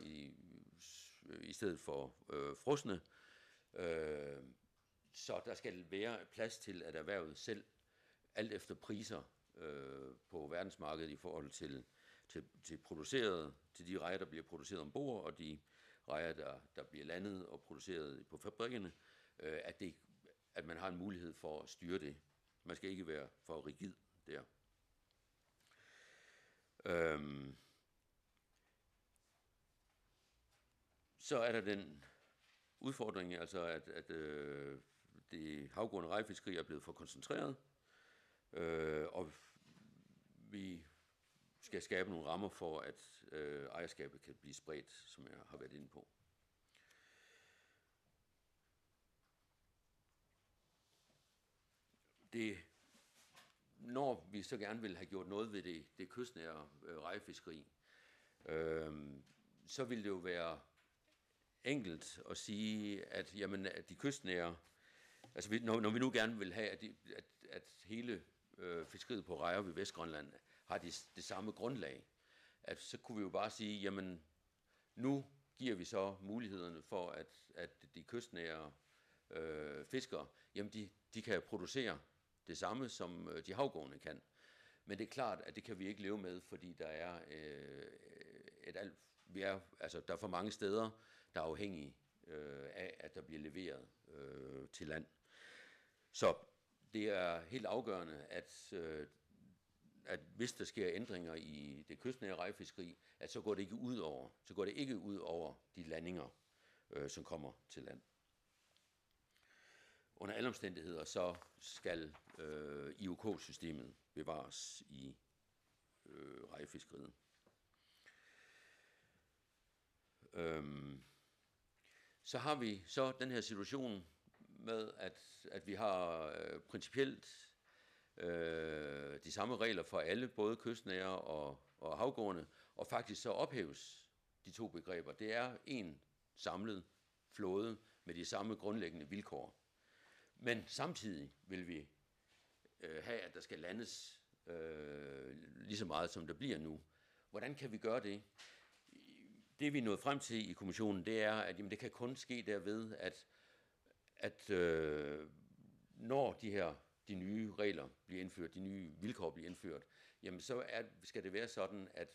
i stedet for frosne. Så der skal være plads til, at erhvervet selv, alt efter priser på verdensmarkedet i forhold til de rejer, der bliver produceret ombord, og de rejer, der bliver landet og produceret på fabrikkerne, at man har en mulighed for at styre det. Man skal ikke være for rigid der. Så er der den udfordring, altså at det havgående rejefiskeri er blevet for koncentreret, og vi skal skabe nogle rammer for, at ejerskabet kan blive spredt, som jeg har været inde på. når vi så gerne vil have gjort noget ved det kystnære rejefiskeri, så vil det jo være enkelt at sige, at, jamen, at de kystnære, altså når vi nu gerne vil have, at hele fiskeriet på rejer ved Vestgrønland har det samme grundlag, at så kunne vi jo bare sige, jamen nu giver vi så mulighederne for, at de kystnære fiskere, jamen de kan producere det samme, som de havgående kan. Men det er klart, at det kan vi ikke leve med, fordi der er der er for mange steder, der er afhængige af, at der bliver leveret til land. Så det er helt afgørende, at hvis der sker ændringer i det kystnære rejefiskeri, at så går det ikke ud over de landinger, som kommer til land. Under alle omstændigheder så skal IOK-systemet bevares i rejefiskeriet. Så har vi så den her situation med, at vi har principielt de samme regler for alle, både kystnære og havgående, og faktisk så ophæves de to begreber. Det er en samlet flåde med de samme grundlæggende vilkår. Men samtidig vil vi have, at der skal landes lige så meget, som der bliver nu. Hvordan kan vi gøre det? Det vi er nået frem til i kommissionen, det er, at jamen, det kan kun ske derved, at når de nye regler bliver indført, de nye vilkår bliver indført, jamen så skal det være sådan, at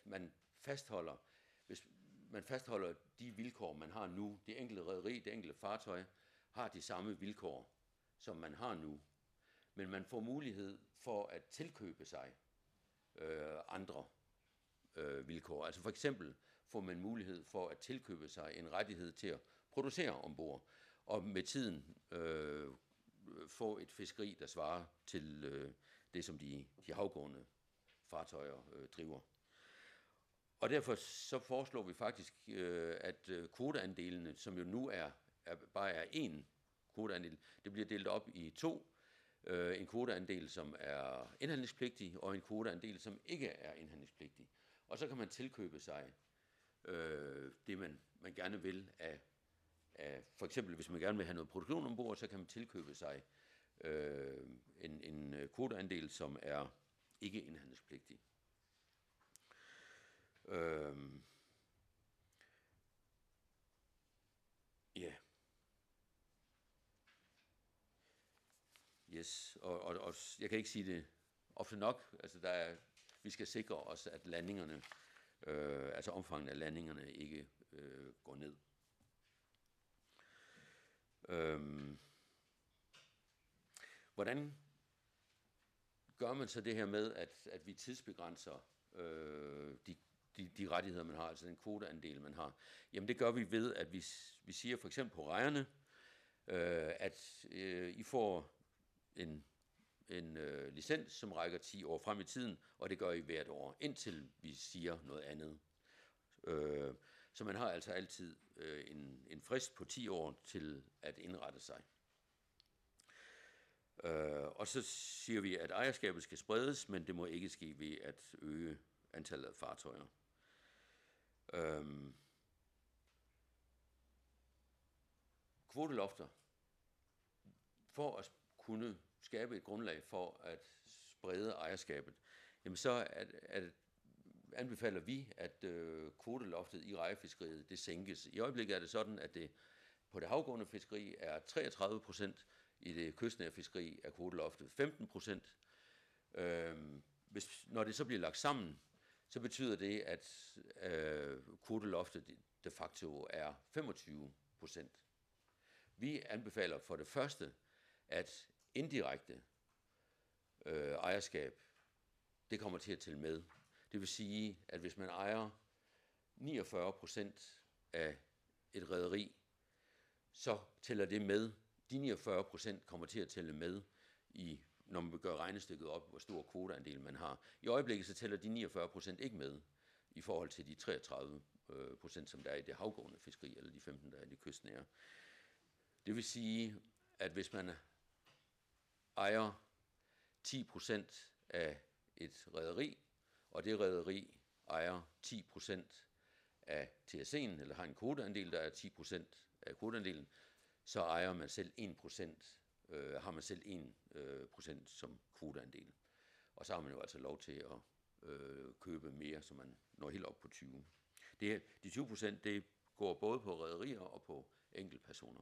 hvis man fastholder de vilkår, man har nu, det enkelte rederi, det enkelte fartøj, har de samme vilkår, som man har nu. Men man får mulighed for at tilkøbe sig andre vilkår. Altså for eksempel får man mulighed for at tilkøbe sig en rettighed til at producere ombord, og med tiden få et fiskeri, der svarer til det, som de havgående fartøjer driver. Og derfor så foreslår vi faktisk, at kvoteandelene, som jo nu bare er én kvoteandel, det bliver delt op i to. En kvoteandel, som er indhandlingspligtig, og en kvoteandel, som ikke er indhandlingspligtig. Og så kan man tilkøbe sig det, man gerne vil af for eksempel, hvis man gerne vil have noget produktion ombord, så kan man tilkøbe sig en kvoteandel, som er ikke indhandlingspligtig. Ja. Yes, og jeg kan ikke sige det ofte nok. Altså vi skal sikre os, at landingerne, altså omfanget af landingerne, ikke går ned. Hvordan gør man så det her med, at vi tidsbegrænser de rettigheder, man har, altså den kvoteandel, man har? Jamen det gør vi ved, at vi siger for eksempel på rejerne, at I får en licens, som rækker 10 år frem i tiden, og det gør I hvert år, indtil vi siger noget andet. Så man har altså altid en frist på 10 år til at indrette sig. Og så siger vi, at ejerskabet skal spredes, men det må ikke ske ved at øge antallet af fartøjer. Kvotelofter. For at kunne skabe et grundlag for at sprede ejerskabet, jamen så anbefaler vi, at kvoteloftet i rejefiskeriet, det sænkes. I øjeblikket er det sådan, at det på det havgående fiskeri er 33%, i det kystnære fiskeri er kvoteloftet 15%. Når det så bliver lagt sammen, så betyder det, at kvoteloftet de facto er 25%. Vi anbefaler for det første, at indirekte ejerskab, det kommer til at tælle med. Det vil sige, at hvis man ejer 49% af et rederi, så tæller det med. De 49% kommer til at tælle med, når man gør regnestykket op, hvor stor kvoteandel man har. I øjeblikket så tæller de 49% ikke med, i forhold til de 33%, som der er i det havgående fiskeri, eller de 15%, der er i det kystnære. Det vil sige, at hvis man ejer 10% af et rederi, og det rederi ejer 10% af TSC'en, eller har en kvoteandel, der er 10% af kvoteandelen, så ejer man selv 1%, har man selv 1% som kvoteandel. Og så har man jo altså lov til at købe mere, så man når helt op på 20. De 20%, det går både på rederier og på enkeltpersoner.